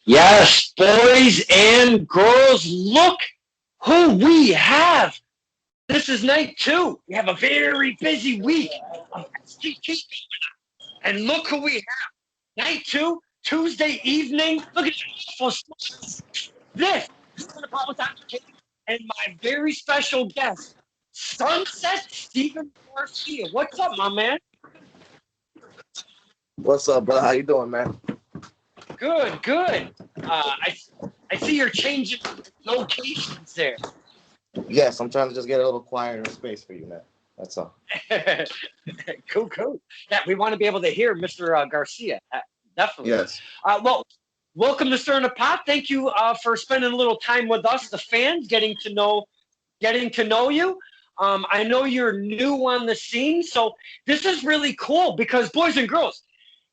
Yes, boys and girls, look who we have. This is night two. We have a very busy week of SGT, and look who we have. Night two, Tuesday evening. Look at this. And my very special guest, Sunset Stephen Garcia. What's up, my man? What's up, bro? How you doing, man? Good, good. I see you're changing locations there. Yes, I'm trying to just get a little quieter space for you, man. That's all. Cool, cool. Yeah, we want to be able to hear Mr. Garcia. Definitely. Yes. Well, welcome to Stir in the Pot. Thank you for spending a little time with us, the fans, getting to know you. I know you're new on the scene, so this is really cool because, boys and girls,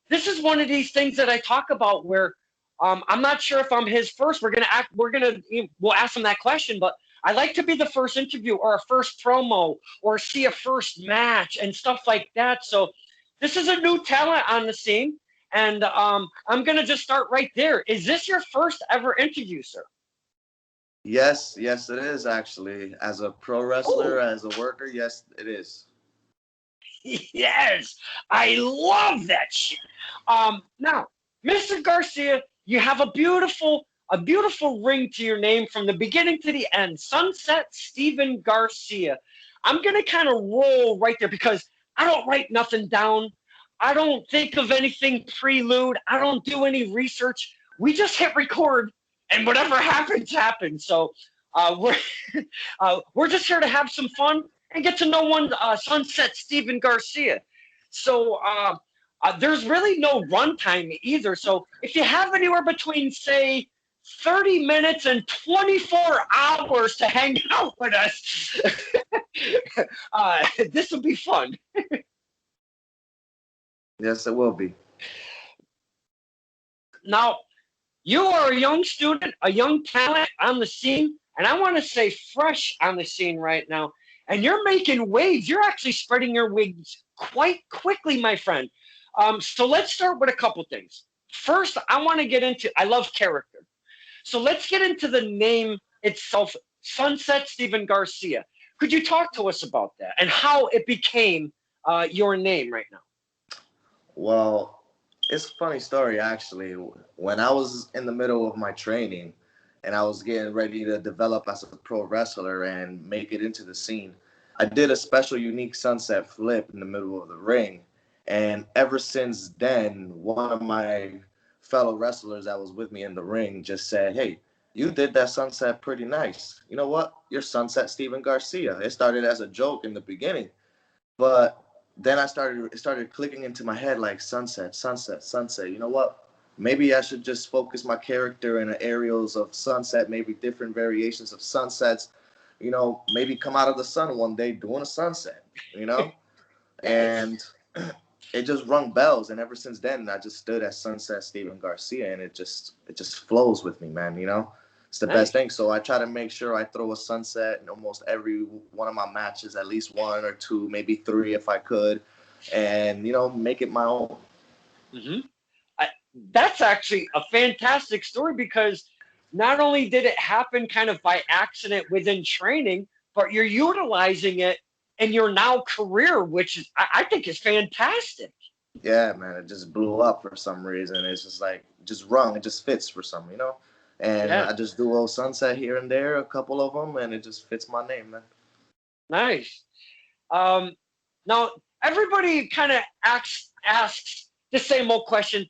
this is one of these things that I talk about where I'm not sure if I'm his first. We'll ask him that question, but I like to be the first interview or a first promo or see a first match and stuff like that. So this is a new talent on the scene, and I'm gonna just start right there. Is this your first ever interview, sir? Yes, it is actually. As a pro wrestler, Oh, as a worker, yes, it is. yes, I love that shit. Now, Mr. Garcia, you have a beautiful ring to your name from the beginning to the end. Sunset Stephen Garcia. I'm gonna kind of roll right there because I don't write nothing down. I don't think of anything prelude. I don't do any research. We just hit record, and whatever happens, happens. So we're we're just here to have some fun and get to know one Sunset Stephen Garcia. So there's really no runtime either. So if you have anywhere between, say, 30 minutes and 24 hours to hang out with us, this will be fun. Yes, it will be. Now, you are a young student, a young talent on the scene, and I want to say fresh on the scene right now. And you're making waves. You're actually spreading your wings quite quickly, my friend. So let's start with a couple things. First, I want to get into, I love character. So let's get into the name itself, Sunset Stephen Garcia. Could you talk to us about that and how it became your name right now? Well, it's a funny story actually. When I was in the middle of my training and I was getting ready to develop as a pro wrestler and make it into the scene, I did a special unique sunset flip in the middle of the ring. And ever since then, one of my fellow wrestlers that was with me in the ring just said, "Hey, you did that sunset pretty nice. You know what? You're Sunset Steven Garcia." It started as a joke in the beginning, but then it started clicking into my head like sunset, sunset, sunset. You know what? Maybe I should just focus my character in the areas of sunset, maybe different variations of sunsets. Maybe come out of the sun one day doing a sunset. You know, Yes. and it just rung bells. And ever since then, I just stood as Sunset Steven Garcia, and it just flows with me, man. It's the best Nice. thing. So I try to make sure I throw a sunset in almost every one of my matches, at least one or two, maybe three if I could, and make it my own. Hmm. I, that's actually a fantastic story because not only did it happen kind of by accident within training, but you're utilizing it in your now career, which I think is fantastic. Yeah, man, it just blew up for some reason. It's just like just rung. It just fits for some. And Yeah, I just do a little sunset here and there, a couple of them, and it just fits my name, man. nice. Um, Now, everybody kind of asks the same old question: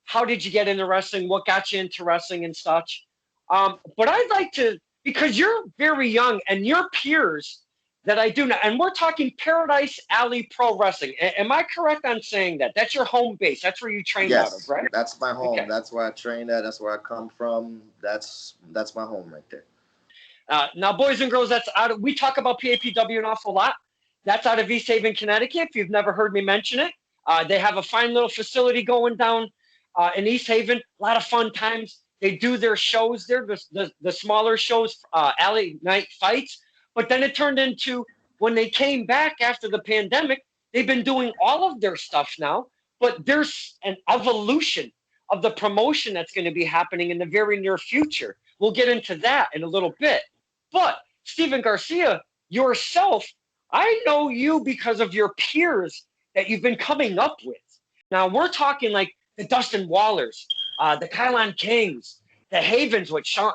how did you get into wrestling? What got you into wrestling and such? But I'd like to, because you're very young and your peers that I do know, and we're talking Paradise Alley Pro Wrestling. Am I correct on saying that? That's your home base. That's where you trained out of, Yes, right? that's my home. Okay. That's where I trained at. That's where I come from. That's my home right there. Now, boys and girls, that's out of, we talk about PAPW an awful lot. That's out of East Haven, Connecticut. If you've never heard me mention it, they have a fine little facility going down in East Haven. A lot of fun times. They do their shows there, the smaller shows, alley night fights. But then it turned into when they came back after the pandemic, they've been doing all of their stuff now. But there's an evolution of the promotion that's going to be happening in the very near future. We'll get into that in a little bit. But Steven Garcia, yourself, I know you because of your peers that you've been coming up with. Now we're talking like the Dustin Wallers, the Kylon Kings, the Havens with Sean,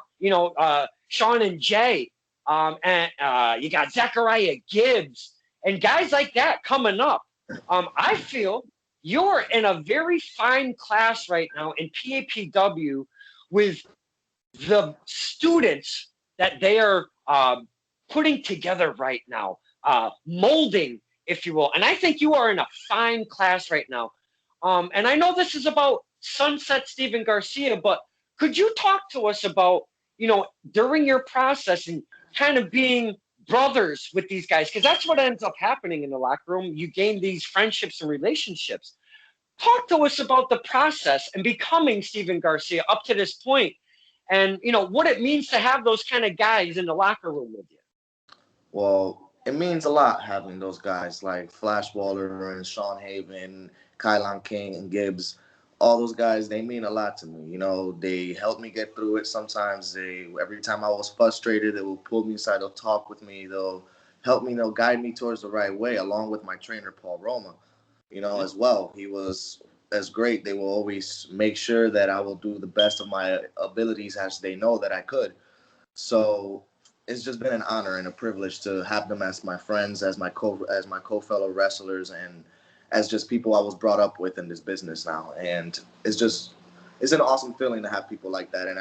Sean and Jay, and you got Zachariah Gibbs and guys like that coming up. I feel you're in a very fine class right now in PAPW with the students that they are putting together right now, molding, if you will. And I think you are in a fine class right now. And I know this is about Sunset Steven Garcia, but could you talk to us about, during your process and kind of being brothers with these guys? Because that's what ends up happening in the locker room. You gain these friendships and relationships. Talk to us about the process and becoming Steven Garcia up to this point, and what it means to have those kind of guys in the locker room with you. Well, it means a lot having those guys like Flash Waller and Sean Haven, Kylon King and Gibbs. All those guys, they mean a lot to me. They help me get through it. Sometimes every time I was frustrated, they will pull me aside, they'll talk with me, they'll help me, they'll guide me towards the right way, along with my trainer, Paul Roma, as well. He was as great. They will always make sure that I will do the best of my abilities as they know that I could. So it's just been an honor and a privilege to have them as my friends, as my co-fellow wrestlers, and as just people I was brought up with in this business now. And it's an awesome feeling to have people like that. And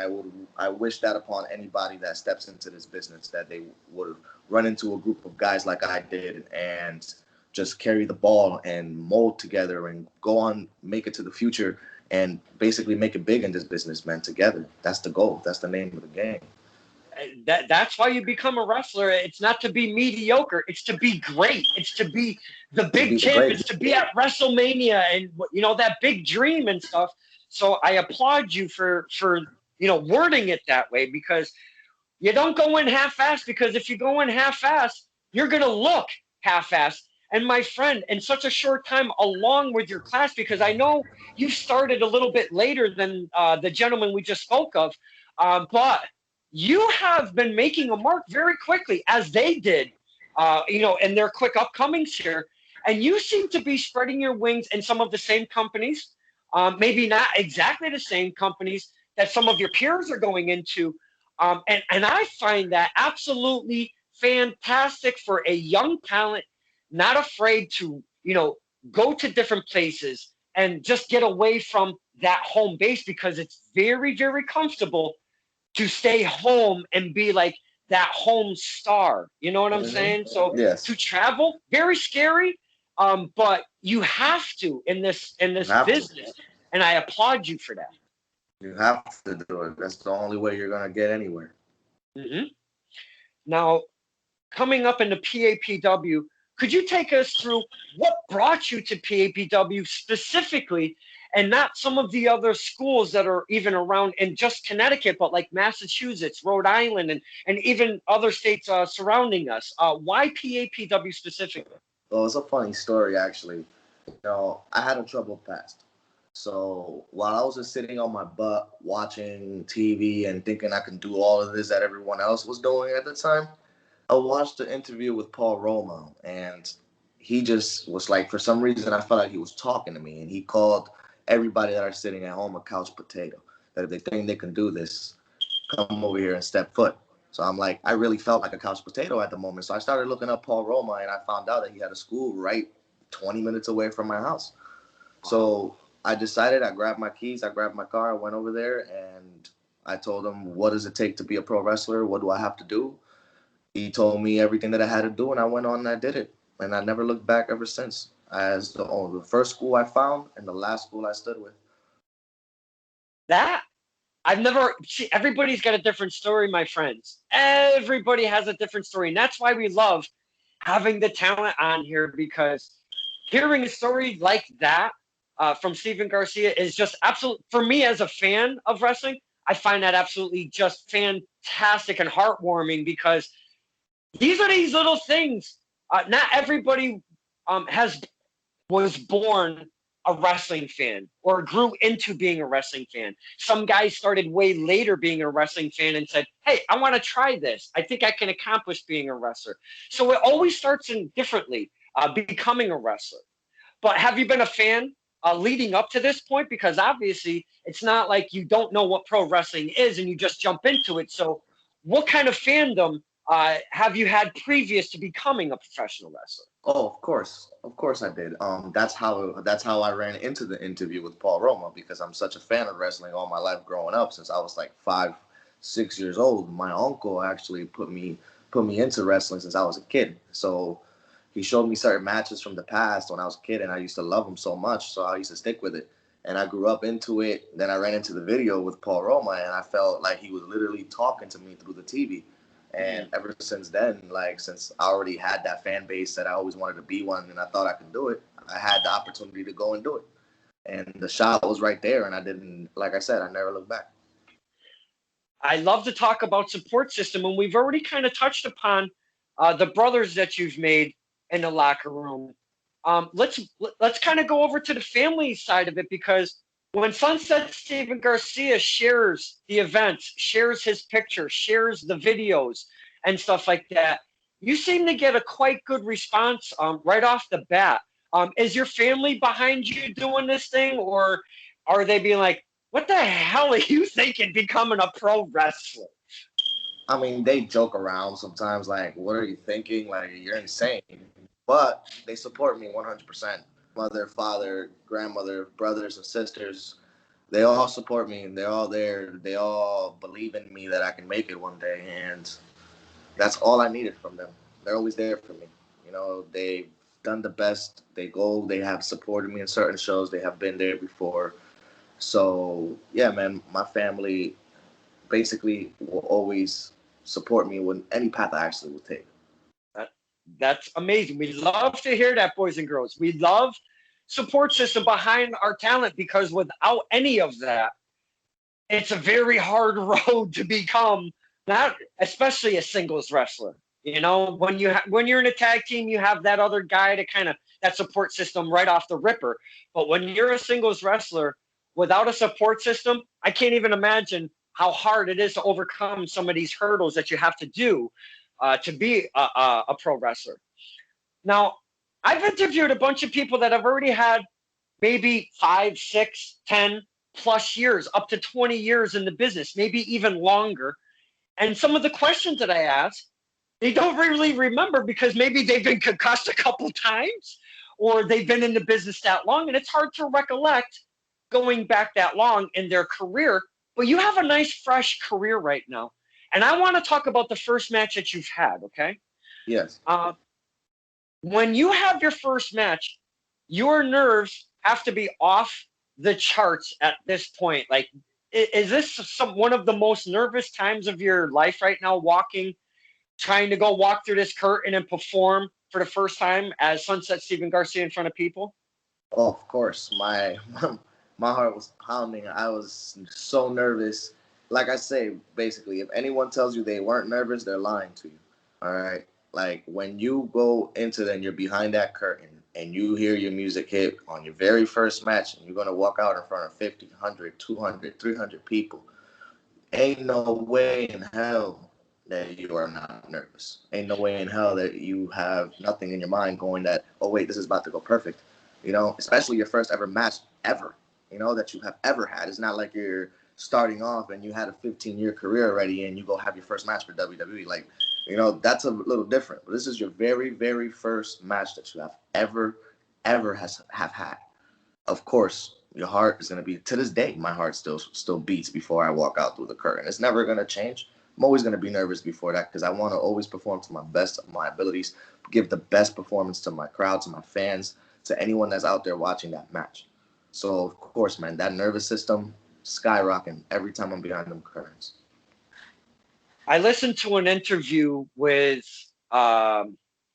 I wish that upon anybody that steps into this business, that they would run into a group of guys like I did and just carry the ball and mold together and go on, make it to the future, and basically make it big in this business, man, together. That's the goal. That's the name of the game. That's why you become a wrestler. It's not to be mediocre. It's to be great. It's to be the big champ. It's to be at WrestleMania and that big dream and stuff. So I applaud you for wording it that way, because you don't go in half-assed, because if you go in half-assed, you're going to look half-assed. And my friend, in such a short time, along with your class, because I know you started a little bit later than the gentleman we just spoke of, but you have been making a mark very quickly, as they did, in their quick upcomings here. And you seem to be spreading your wings in some of the same companies, maybe not exactly the same companies that some of your peers are going into. And I find that absolutely fantastic for a young talent, not afraid to, go to different places and just get away from that home base, because it's very, very comfortable to stay home and be like that home star. You know what I'm saying? So yes. To travel, very scary, but you have to in this business, and I applaud you for that. You have to do it. That's the only way you're gonna get anywhere. Mm-hmm. Now, coming up in the PAPW, could you take us through what brought you to PAPW specifically, and not some of the other schools that are even around in just Connecticut, but like Massachusetts, Rhode Island, and even other states surrounding us? Why PAPW specifically? Well, it's a funny story, actually. I had a troubled past. So while I was just sitting on my butt watching TV and thinking I can do all of this that everyone else was doing at the time, I watched the interview with Paul Roma, and he just was like, for some reason, I felt like he was talking to me, and he called everybody that are sitting at home a couch potato. That if they think they can do this, come over here and step foot. So I'm like, I really felt like a couch potato at the moment. So I started looking up Paul Roma, and I found out that he had a school right 20 minutes away from my house. So I decided, I grabbed my keys, I grabbed my car, I went over there, and I told him, what does it take to be a pro wrestler? What do I have to do? He told me everything that I had to do, and I went on and I did it. And I never looked back ever since. As the first school I found and the last school I stood with. That I've never see. Everybody's got a different story, my friends. Everybody has a different story, and that's why we love having the talent on here, because hearing a story like that from Steven Garcia is just absolute. For me, as a fan of wrestling, I find that absolutely just fantastic and heartwarming, because these are these little things. Not everybody was born a wrestling fan or grew into being a wrestling fan. Some guys started way later being a wrestling fan and said, hey, I want to try this. I think I can accomplish being a wrestler. So it always starts in differently, becoming a wrestler. But have you been a fan leading up to this point? Because obviously it's not like you don't know what pro wrestling is and you just jump into it. So what kind of fandom have you had previous to becoming a professional wrestler? Oh, of course I did. That's how I ran into the interview with Paul Roma, because I'm such a fan of wrestling all my life growing up since I was like 5, 6 years old. My uncle actually put me into wrestling since I was a kid. So he showed me certain matches from the past when I was a kid, and I used to love them so much, so I used to stick with it. And I grew up into it. Then I ran into the video with Paul Roma, and I felt like he was literally talking to me through the TV. And ever since then, like since I already had that fan base that I always wanted to be one, and I thought I could do it, I had the opportunity to go and do it. And the shot was right there, and I didn't, like I said, I never looked back. I love to talk about support system, and we've already kind of touched upon the brothers that you've made in the locker room. Let's kind of go over to the family side of it, because when Sunset Steven Garcia shares the events, shares his picture, shares the videos and stuff like that, you seem to get a quite good response right off the bat. Is your family behind you doing this thing, or are they being like, what the hell are you thinking becoming a pro wrestler? I mean, they joke around sometimes, like, what are you thinking? Like, you're insane. But they support me 100%. Mother, father, grandmother, brothers and sisters, they all support me, and they're all there. They all believe in me that I can make it one day. And that's all I needed from them. They're always there for me. They've done the best. They have supported me in certain shows. They have been there before. So, yeah, man, my family basically will always support me with any path I actually will take. That, that's amazing. We love to hear that, boys and girls. We love support system behind our talent, because without any of that, it's a very hard road to become, not especially a singles wrestler. When you're in a tag team, you have that other guy to kind of that support system right off the ripper. But when you're a singles wrestler without a support system, I can't even imagine how hard it is to overcome some of these hurdles that you have to do to be a pro wrestler. Now, I've interviewed a bunch of people that have already had maybe 5, 6, 10 plus years, up to 20 years in the business, maybe even longer. And some of the questions that I ask, they don't really remember, because maybe they've been concussed a couple times, or they've been in the business that long, and it's hard to recollect going back that long in their career. But you have a nice, fresh career right now. And I want to talk about the first match that you've had, okay? Yes. When you have your first match, your nerves have to be off the charts at this point. Like, is this one of the most nervous times of your life right now, trying to go walk through this curtain and perform for the first time as Sunset Steven Garcia in front of people? Oh, of course. My heart was pounding. I was so nervous. Like I say, basically, if anyone tells you they weren't nervous, they're lying to you. All right. Like when you go into then you're behind that curtain and you hear your music hit on your very first match, and you're going to walk out in front of 50, 100, 200, 300 people. Ain't no way in hell that you are not nervous. Ain't no way in hell that you have nothing in your mind going that, oh, wait, this is about to go perfect. Especially your first ever match ever, that you have ever had. It's not like you're starting off and you had a 15-year career already and you go have your first match for WWE. Like, that's a little different. But this is your very, very first match that you have ever have had. Of course, your heart is going to be, to this day, my heart still beats before I walk out through the curtain. It's never going to change. I'm always going to be nervous before that, because I want to always perform to my best of my abilities, give the best performance to my crowd, to my fans, to anyone that's out there watching that match. So, of course, man, that nervous system skyrocketing every time I'm behind them curtains. I listened to an interview with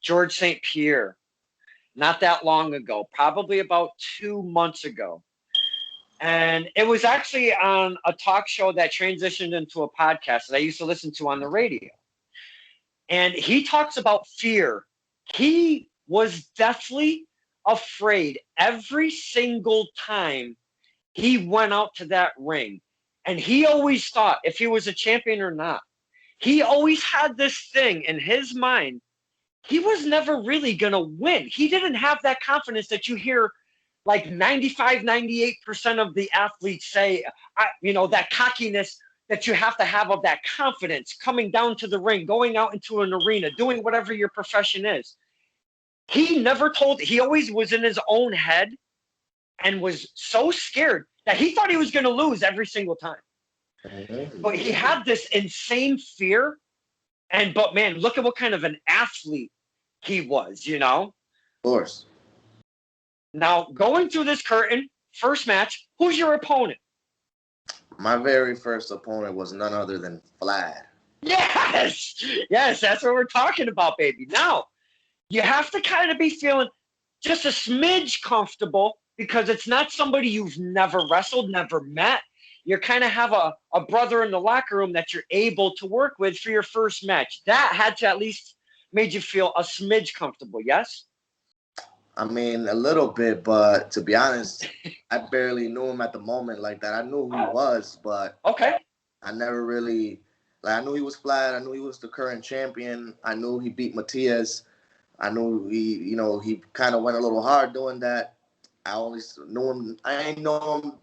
George St. Pierre not that long ago, probably about 2 months ago. And it was actually on a talk show that transitioned into a podcast that I used to listen to on the radio. And he talks about fear. He was deathly afraid every single time he went out to that ring. And he always thought if he was a champion or not. He always had this thing in his mind. He was never really going to win. He didn't have that confidence that you hear like 95, 98% of the athletes say, that cockiness that you have to have of that confidence coming down to the ring, going out into an arena, doing whatever your profession is. He always was in his own head and was so scared that he thought he was going to lose every single time. But he had this insane fear. But man, look at what kind of an athlete he was, Of course. Now, going through this curtain, first match, who's your opponent? My very first opponent was none other than Vlad. Yes, that's what we're talking about, baby. Now, you have to kind of be feeling just a smidge comfortable because it's not somebody you've never wrestled, never met. You kind of have a brother in the locker room that you're able to work with for your first match. That had to at least made you feel a smidge comfortable, yes? I mean, a little bit, but to be honest, I barely knew him at the moment like that. I knew who he was, but okay. I never really, I knew he was Vlad. I knew he was the current champion. I knew he beat Matias. I knew he kind of went a little hard doing that. I only knew him. I ain't know him.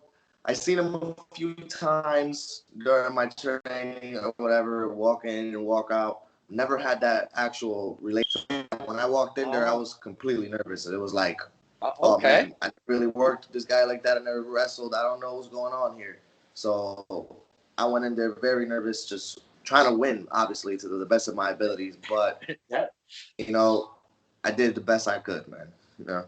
I seen him a few times during my training or whatever, walk in and walk out. Never had that actual relationship. When I walked in there, I was completely nervous. It was like, oh man, I never really worked with this guy like that. I never wrestled. I don't know what's going on here. So I went in there very nervous, just trying to win, obviously, to the best of my abilities. But, I did the best I could, man.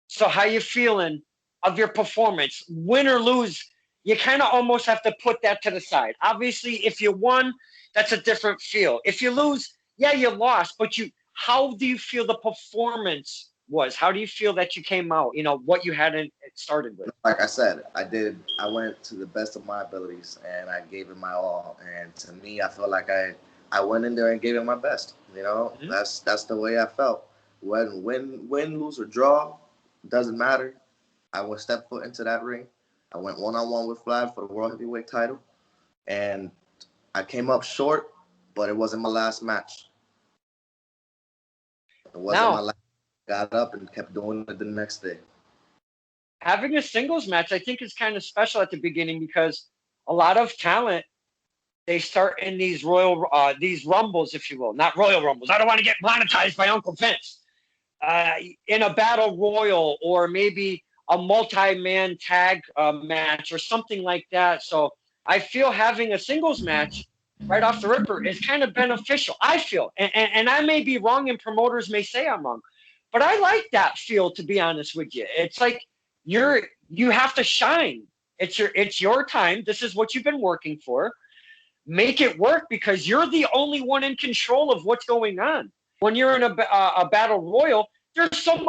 So how you feeling of your performance? Win or lose, you kind of almost have to put that to the side. Obviously, if you won, that's a different feel. If you lose, yeah, you lost, but how do you feel the performance was? How do you feel that you came out, what you hadn't started with? Like I said, I went to the best of my abilities and I gave it my all. And to me, I felt like I went in there and gave it my best. Mm-hmm. That's the way I felt. Win, lose, or draw, doesn't matter. I went step foot into that ring. I went one-on-one with Vlad for the World Heavyweight title. And I came up short, but it wasn't my last match. It wasn't my last. Got up and kept doing it the next day. Having a singles match, I think, is kind of special at the beginning because a lot of talent, they start in these these rumbles, if you will, not Royal Rumbles. I don't want to get monetized by Uncle Vince. In a battle royal or maybe a multi-man tag match or something like that. So I feel having a singles match right off the ripper is kind of beneficial. I feel, and I may be wrong, and promoters may say I'm wrong, but I like that feel, to be honest with you. It's like you have to shine. It's your time. This is what you've been working for. Make it work because you're the only one in control of what's going on. When you're in a battle royal, there's so